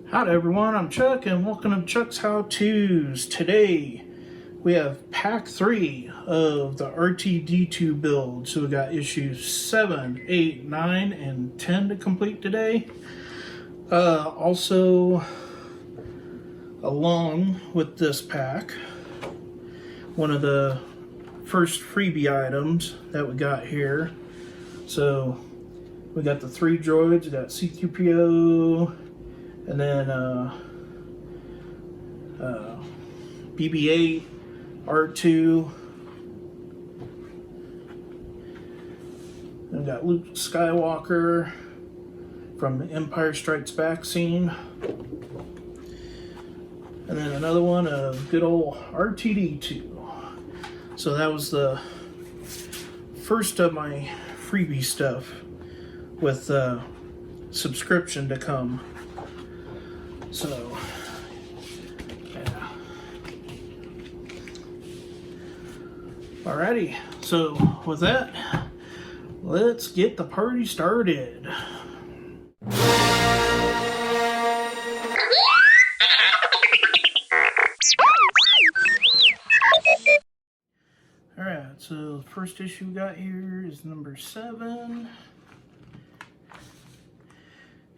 Howdy everyone, I'm Chuck and welcome to Chuck's How To's. Today we have pack 3 of the R2D2 build. So we got issues 7, 8, 9, and 10 to complete today. Also, along with this pack, one of the first freebie items that we got here. So we got the 3 droids, we got C-3PO, and then BB-8, R2. And we got Luke Skywalker from the Empire Strikes Back scene. And then another one of good old R2D2. So that was the first of my freebie stuff with subscription to come. So, yeah. Alrighty, so with that, let's get the party started. Alright, so the first issue we got here is number 7.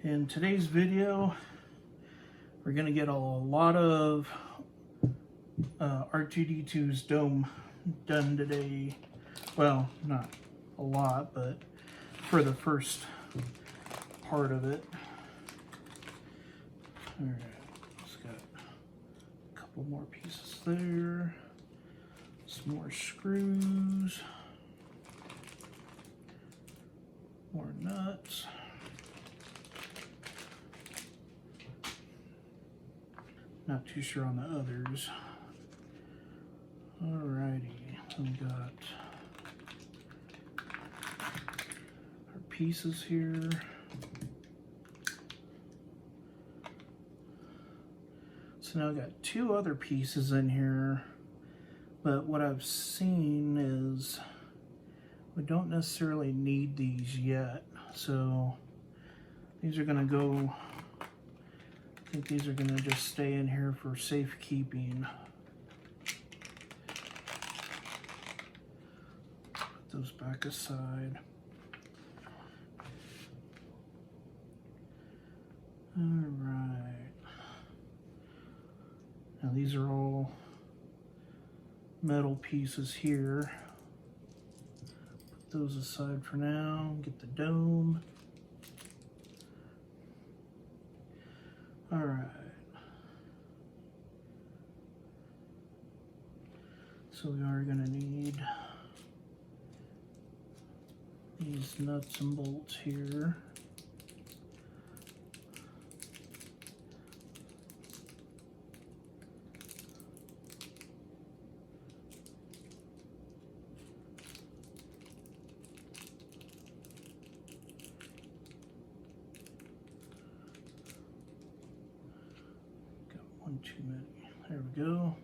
In today's video, we're going to get a lot of R2D2's dome done today. Well, not a lot, but for the first part of it. Alright, just got a couple more pieces there. Some more screws. More nuts. Not too sure on the others. Alrighty, so we got our pieces here. So now I've got 2 other pieces in here, but what I've seen is we don't necessarily need these yet. So these are gonna go, I think these are going to just stay in here for safekeeping. Put those back aside. Alright. Now these are all metal pieces here. Put those aside for now. Get the dome. All right, so we are going to need these nuts and bolts here. One too many. There we go.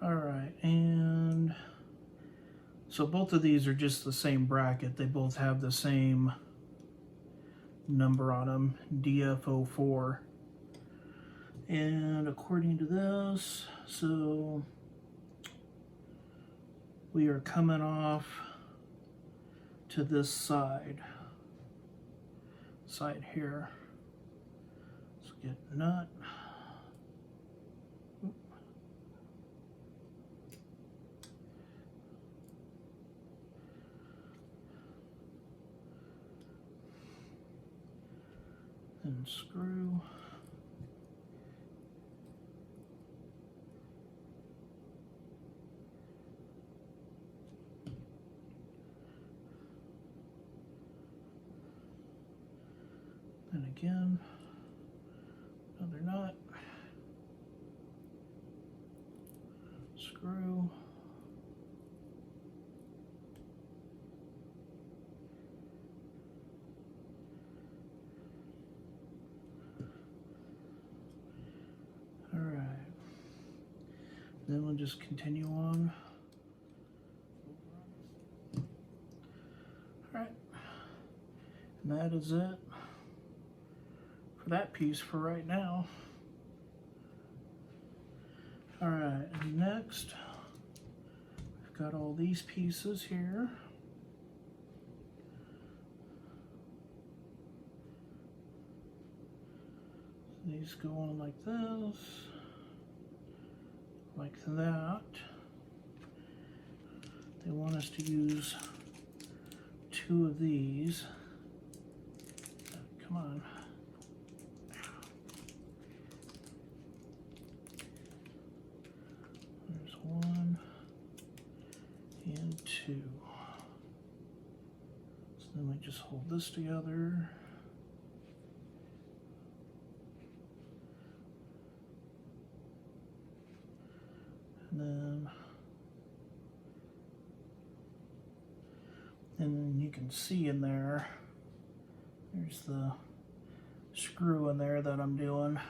All right, and so both of these are just the same bracket. They both have the same number on them, DF04. And according to this, so we are coming off to this side here. Let's get a nut. And screw. And again, another nut. Screw. Then we'll just continue on. All right, and that is it for that piece for right now. All right, next, we've got all these pieces here. These go on like this, like that. They want us to use 2 of these. Come on. There's 1 and 2. So then we just hold this together. And you can see in there, there's the screw in there that I'm doing.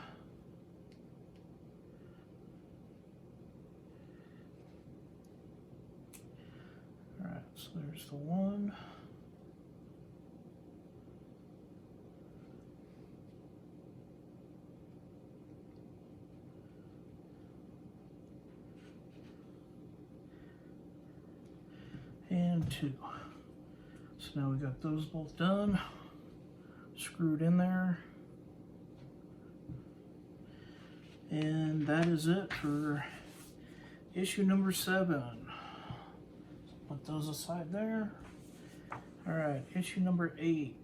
All right, so there's the 1. And 2. So now we got those both done, screwed in there. And that is it for issue number 7. Put those aside there. All right, issue number 8.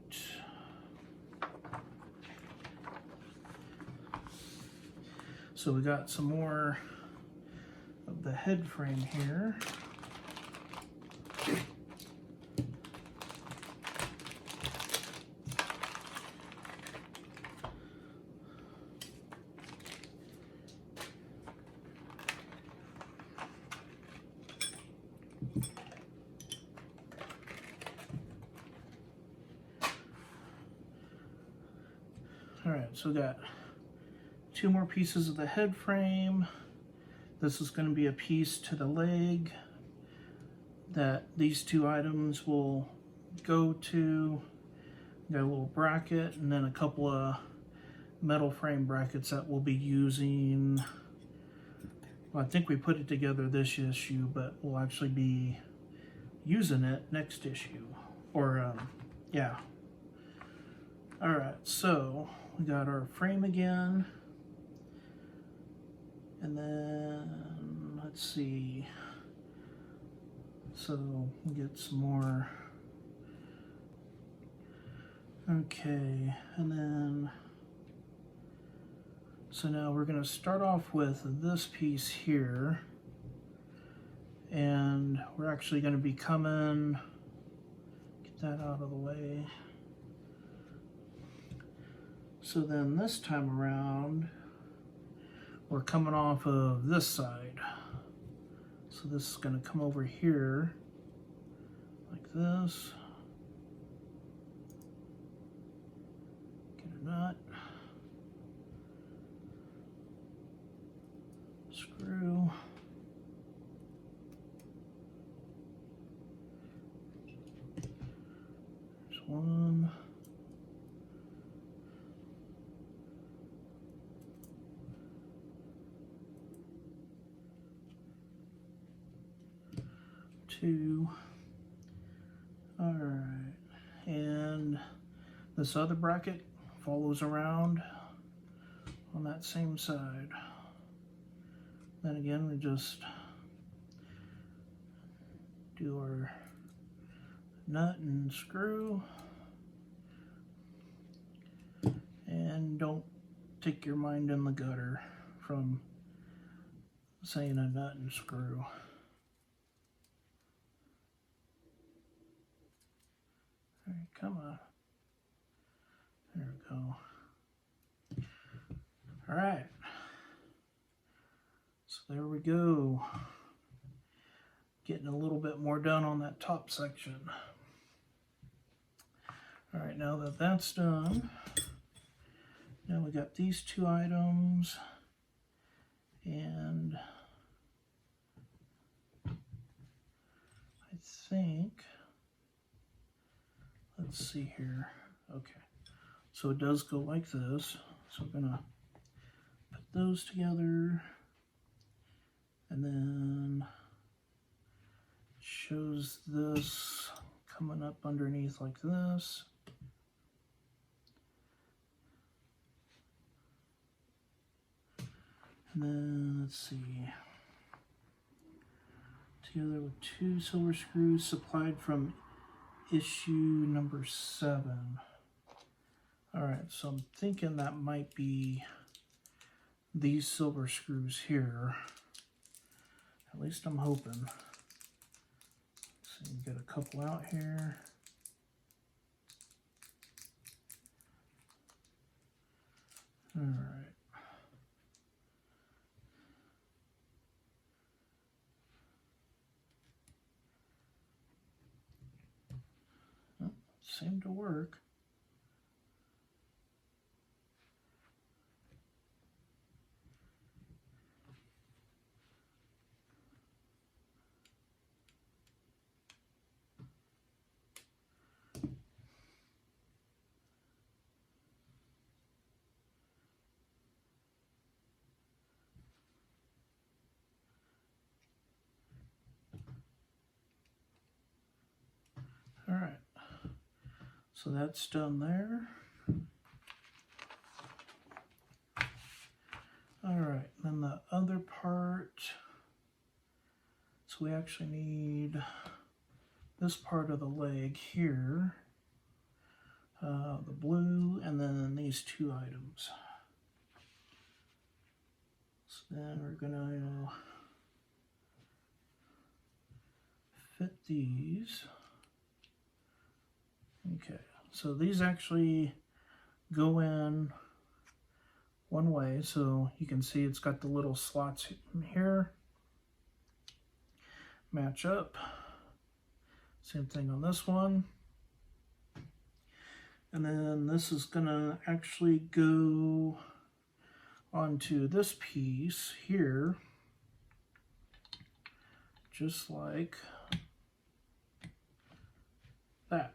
So we got some more of the head frame here. All right, so we got 2 more pieces of the head frame. This is going to be a piece to the leg that these 2 items will go to. Got a little bracket and then a couple of metal frame brackets that we'll be using. Well, I think we put it together this issue, but we'll actually be using it next issue. Or, yeah. All right, so we got our frame again. And then, let's see. So, we get some more. Okay, and then, so now we're going to start off with this piece here. And we're actually going to be coming, get that out of the way. So then this time around, we're coming off of this side. So this is going to come over here, like this. Get a nut. Screw. There's 1. 2. All right, and this other bracket follows around on that same side. Then again, we just do our nut and screw, and don't take your mind in the gutter from saying a nut and screw. All right, come on. There we go. All right. So there we go. Getting a little bit more done on that top section. All right, now that that's done, now we got these 2 items, and I think, let's see here. Okay, So it does go like this. So I'm gonna put those together, and then it shows this coming up underneath like this. And then let's see, together with 2 silver screws supplied from issue number 7. Alright, so I'm thinking that might be these silver screws here. At least I'm hoping. So you get a couple out here. Alright. Seemed to work. All right. So that's done there. All right, then the other part, so we actually need this part of the leg here, the blue, and then these 2 items. So then we're gonna fit these. Okay, so these actually go in one way, so you can see it's got the little slots here. Match up. Same thing on this one. And then this is gonna actually go onto this piece here, just like that.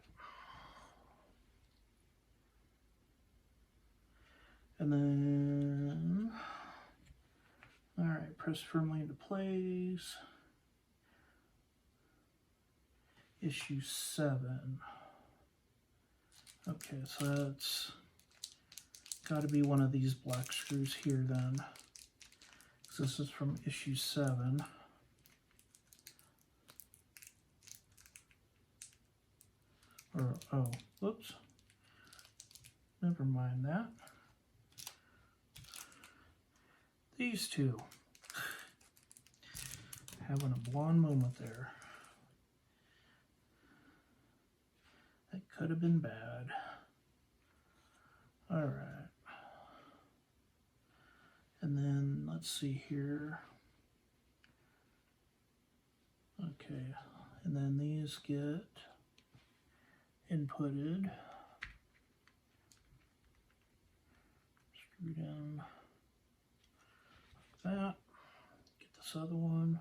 And then, all right, press firmly into place. Issue 7. Okay, so that's got to be one of these black screws here then. So this is from issue 7. Or, oh, whoops. Never mind that. These 2. Having a blonde moment there. That could have been bad. All right. And then let's see here. Okay. And then these get inputted. Screwed in. That. Get this other one.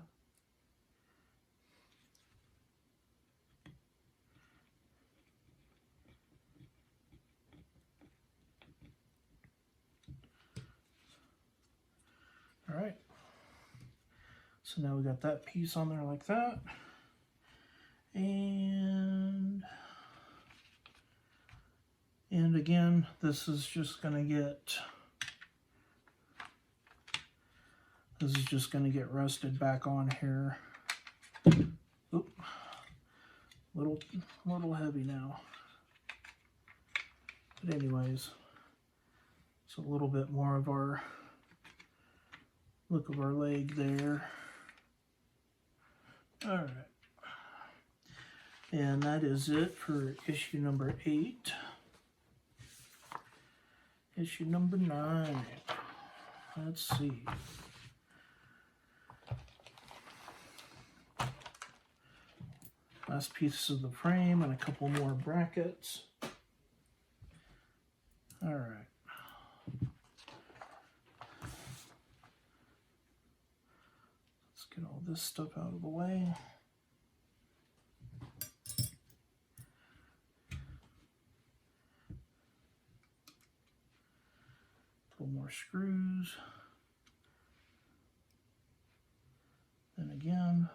All right. So now we got that piece on there like that. And again, this is just going to get rusted back on here. Oop. Little heavy now. But anyways, it's a little bit more of our look of our leg there. All right. And that is it for issue number 8. Issue number 9. Let's see. Last pieces of the frame and a couple more brackets. All right. Let's get all this stuff out of the way. couple more screws. Then again.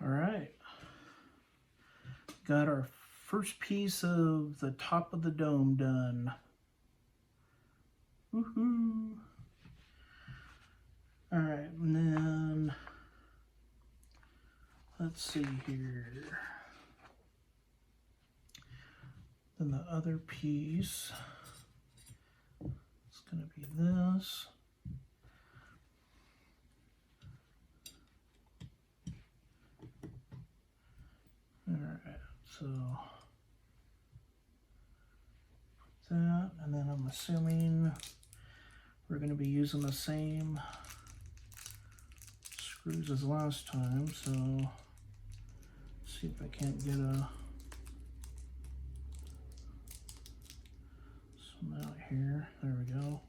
All right, got our first piece of the top of the dome done. Woohoo! All right, and then let's see here. Then the other piece is going to be this. Alright, so that, and then I'm assuming we're going to be using the same screws as last time, so let's see if I can't get some out here. There we go.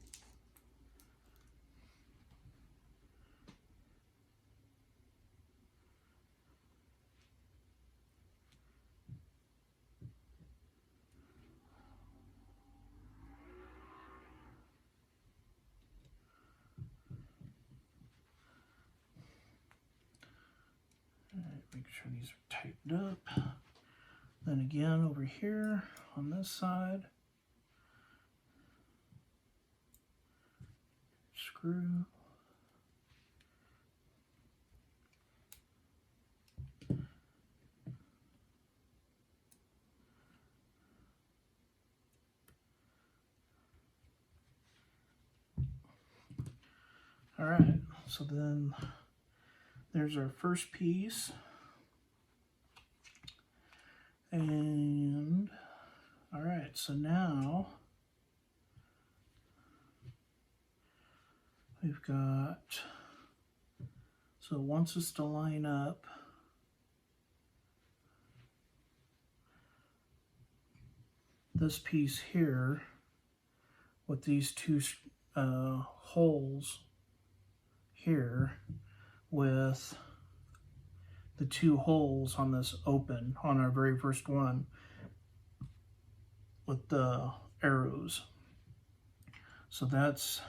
Alright, make sure these are tightened up. Then again over here on this side, screw. Alright, so then there's our first piece. And alright, so now we've got, so it wants us to line up this piece here with these two holes here with the two holes on this open on our very first one with the arrows. So that's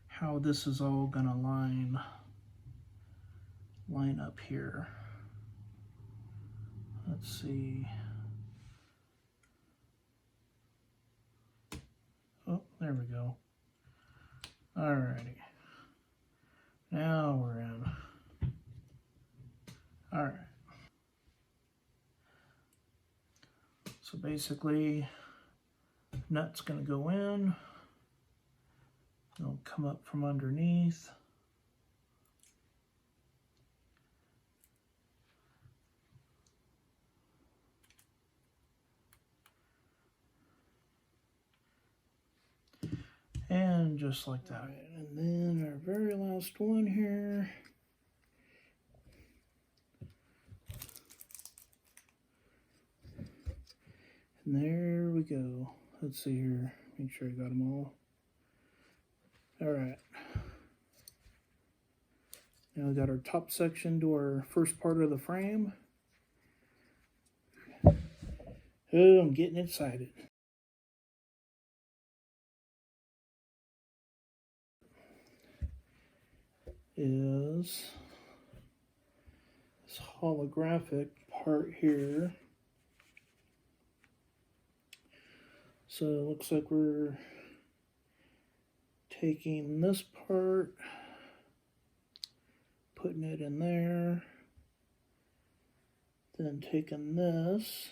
how this is all gonna line up here. Let's see. Oh, there we go. Alrighty. Now we're in. Alright. So basically, nut's going to go in. It'll come up from underneath. And just like that. And then our very last one here. And there we go. Let's see here. Make sure I got them all. Alright. Now we got our top section to our first part of the frame. Oh, I'm getting excited. Is this holographic part here. So it looks like we're taking this part, putting it in there, then taking this,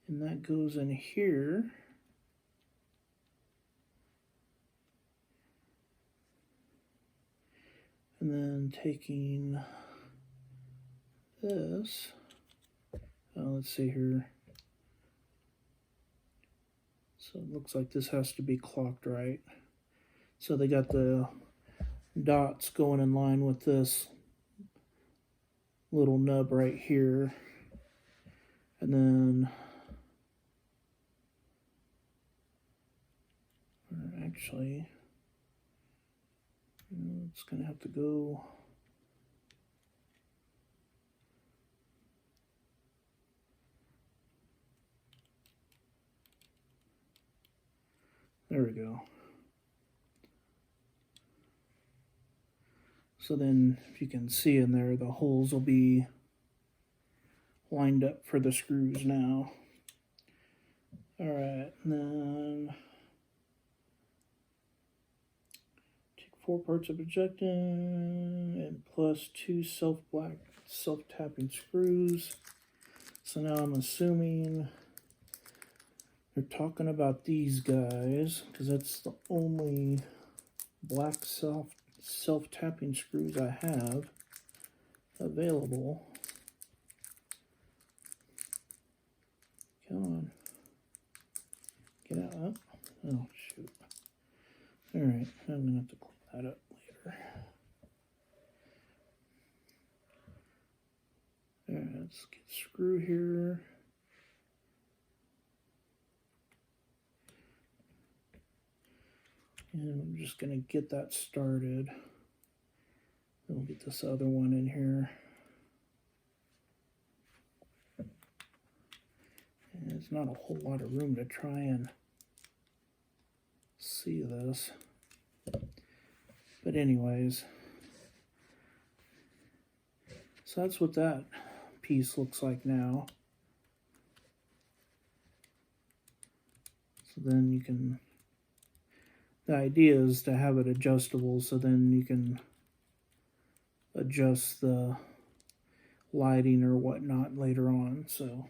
and that goes in here. And then taking this, let's see here. So it looks like this has to be clocked right. So they got the dots going in line with this little nub right here. And then, actually, it's going to have to go. There we go. So then, if you can see in there, the holes will be lined up for the screws now. Alright, and then take 4 parts of ejectant and plus 2 self-tapping screws. So now I'm assuming they're talking about these guys, because that's the only black self-tapping screws I have available. Come on. Get out. Oh, shoot. Alright, I'm going to have to clean that up later. Alright, let's get a screw here. And I'm just going to get that started. Then we'll get this other one in here. And there's not a whole lot of room to try and see this. But anyways, so that's what that piece looks like now. So then you can, the idea is to have it adjustable so then you can adjust the lighting or whatnot later on. So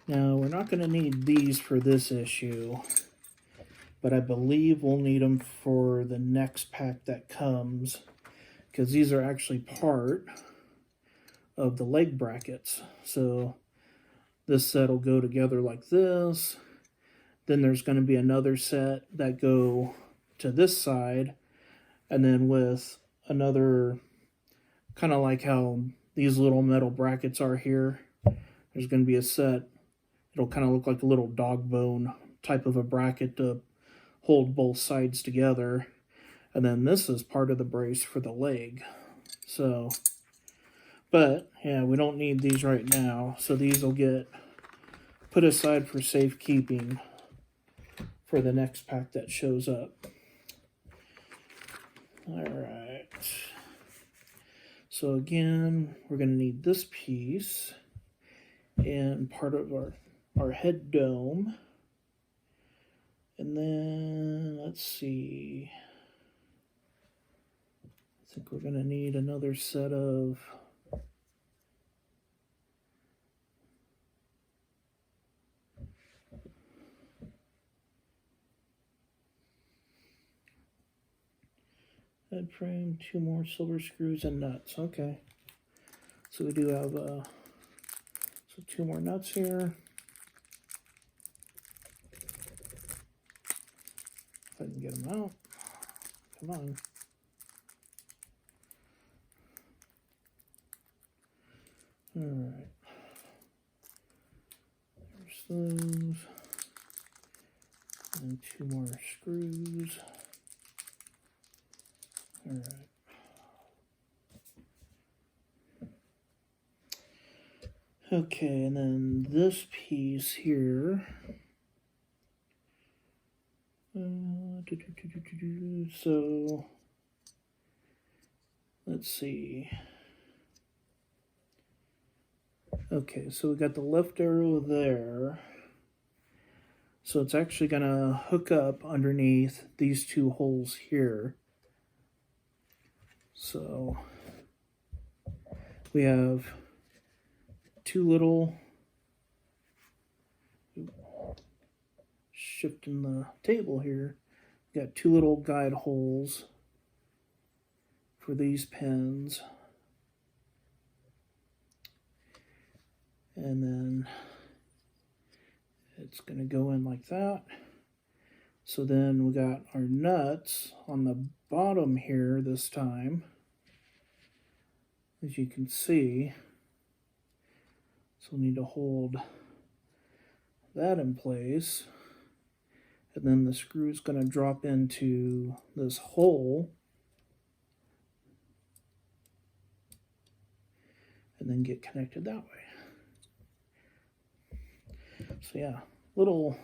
now we're not going to need these for this issue, but I believe we'll need them for the next pack that comes, because these are actually part of the leg brackets. So this set will go together like this. Then there's going to be another set that go to this side, and then with another, kind of like how these little metal brackets are here, there's going to be a set. It'll kind of look like a little dog bone type of a bracket to hold both sides together. And then this is part of the brace for the leg. So, but yeah, we don't need these right now. So these will get put aside for safekeeping for the next pack that shows up. All right. So again, we're going to need this piece and part of our head dome. And then, let's see. I think we're going to need another set of head frame, 2 more silver screws and nuts. Okay. So we do have so 2 more nuts here. If I can get them out. Come on. Alright. There's those. And 2 more screws. Alright. Okay, and then this piece here. So let's see. Okay, so we got the left arrow there. So it's actually going to hook up underneath these two holes here. So we have two little, shifting the table here, we got two little guide holes for these pins. And then it's going to go in like that. So then we got our nuts on the bottom here this time, as you can see. So we need to hold that in place. And then the screw is going to drop into this hole and then get connected that way. So yeah, little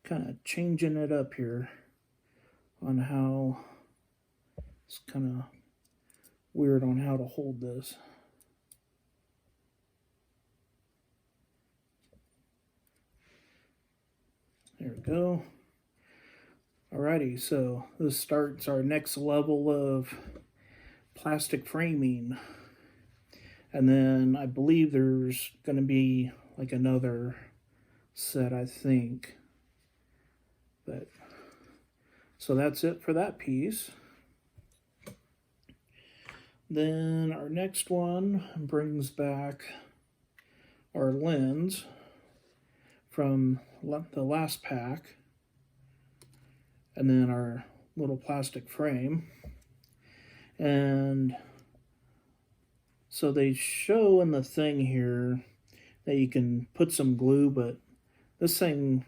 kind of changing it up here on how it's kind of weird on how to hold this. There we go. Alrighty, so this starts our next level of plastic framing. And then I believe there's going to be like another set, I think. But so that's it for that piece. Then our next one brings back our lens from the last pack, and then our little plastic frame. And so they show in the thing here that you can put some glue, but this thing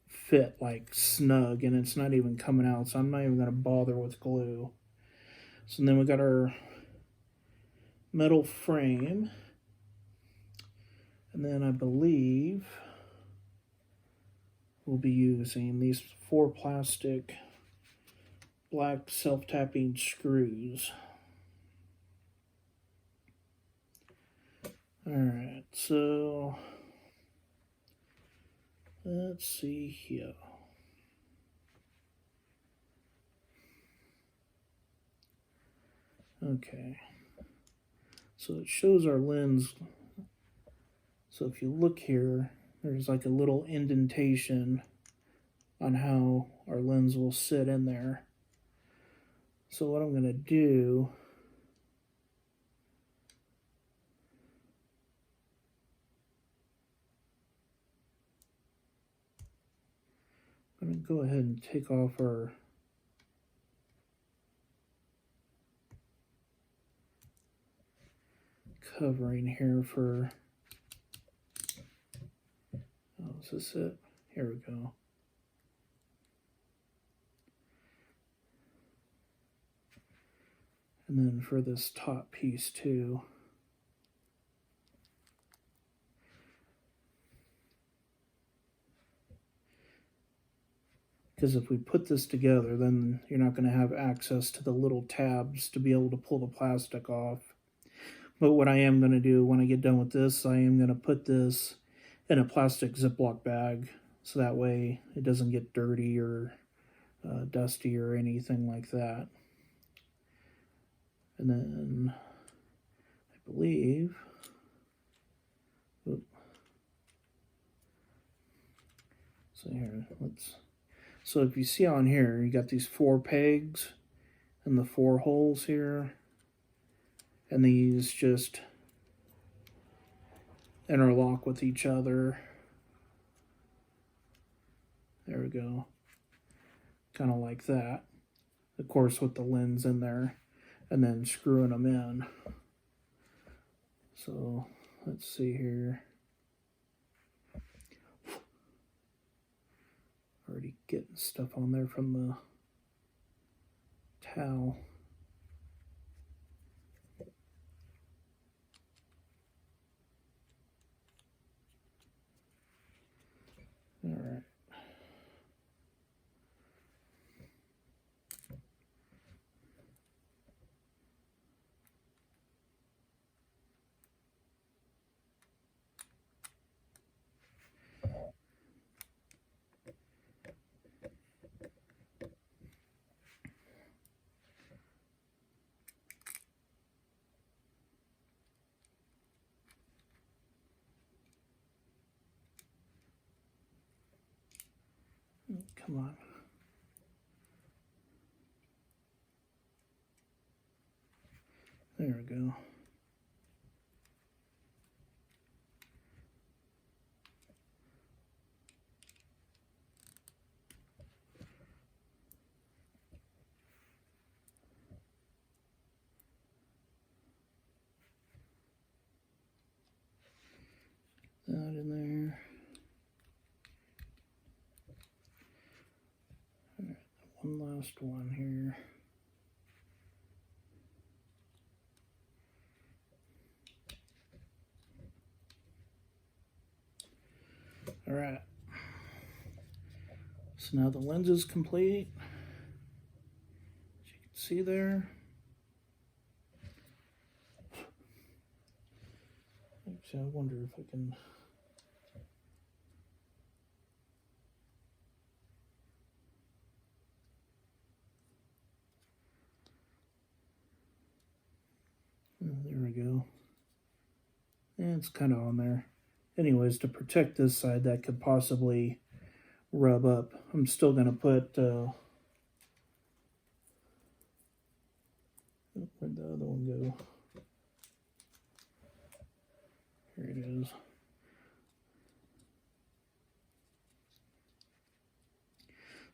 fit like snug and it's not even coming out, so I'm not even going to bother with glue. So then we got our metal frame, and then I believe we'll be using these 4 plastic black self-tapping screws. Alright, so let's see here. Okay, so it shows our lens. So if you look here, there's like a little indentation on how our lens will sit in there. So what I'm going to do, I'm going to go ahead and take off our covering here for, oh, is this it? Here we go. And then for this top piece too. Because if we put this together, then you're not going to have access to the little tabs to be able to pull the plastic off. But what I am going to do when I get done with this, I am going to put this in a plastic Ziploc bag, so that way it doesn't get dirty or dusty or anything like that. And then I believe, so here, so if you see on here, you got these 4 pegs and the 4 holes here, and these just interlock with each other. There we go. Kind of like that. Of course, with the lens in there, and then screwing them in. So let's see here. Already getting stuff on there from the towel. All right. Come on. There we go. That in there. All right, one last one here. All right. So now the lens is complete. As you can see there. Actually, I wonder if I can. Oh, there we go. And it's kind of on there. Anyways, to protect this side that could possibly rub up, I'm still going to put, where'd the other one go? Here it is.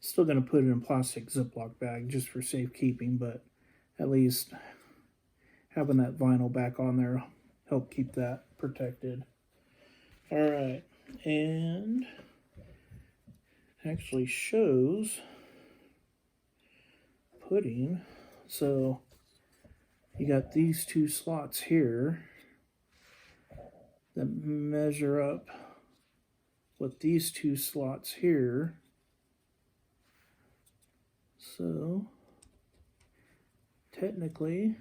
Still going to put it in a plastic Ziploc bag just for safekeeping, but at least having that vinyl back on there help keep that protected. All right, and actually shows putting. So you got these two slots here that measure up with these two slots here. So technically,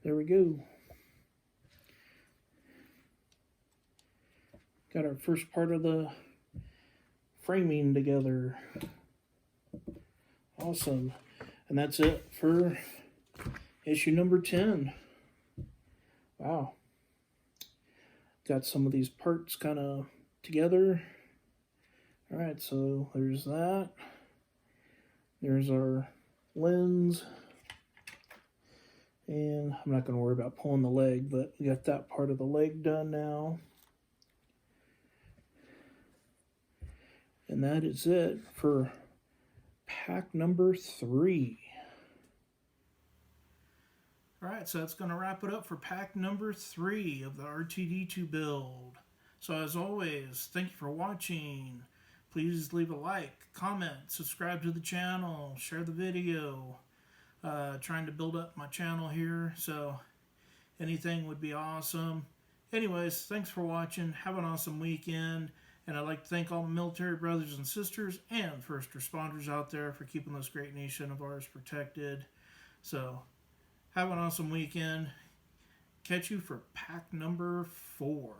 there we go. Got our first part of the framing together. Awesome. And that's it for issue number 10. Wow. Got some of these parts kind of together. All right, so there's that. There's our lens. And I'm not going to worry about pulling the leg, but we got that part of the leg done now. And that is it for pack number 3. All right, so that's going to wrap it up for pack number 3 of the R2D2 build. So as always, thank you for watching. Please leave a like, comment, subscribe to the channel, share the video. Trying to build up my channel here, so anything would be awesome. Anyways, thanks for watching. Have an awesome weekend. And I'd like to thank all my military brothers and sisters and first responders out there for keeping this great nation of ours protected. So, have an awesome weekend. Catch you for pack number 4.